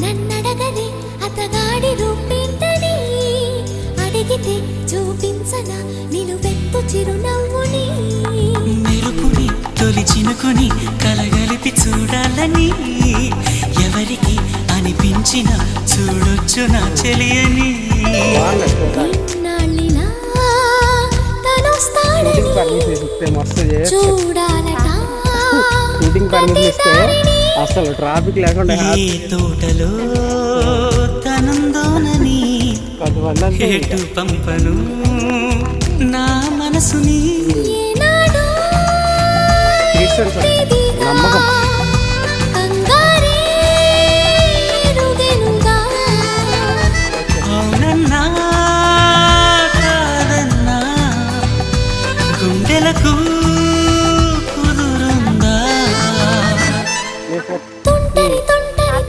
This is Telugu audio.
నన్నడగలే అతగాడి రూపేంటని అడిగితే చూపించన నిలువెత్తు చిరునవ్వుని మెరుపుని తొలి చినుకుని కలగలిపి చూడాలని ఎవరికి అనిపించిన చూడొచ్చు నా చెలియని నాళ్ళిలా చూడాలట అసలు ట్రాఫిక్ లేకుండా ఏ తోటలో తనందోనని ఎటు పంపను నా మనసుని ఏనాడో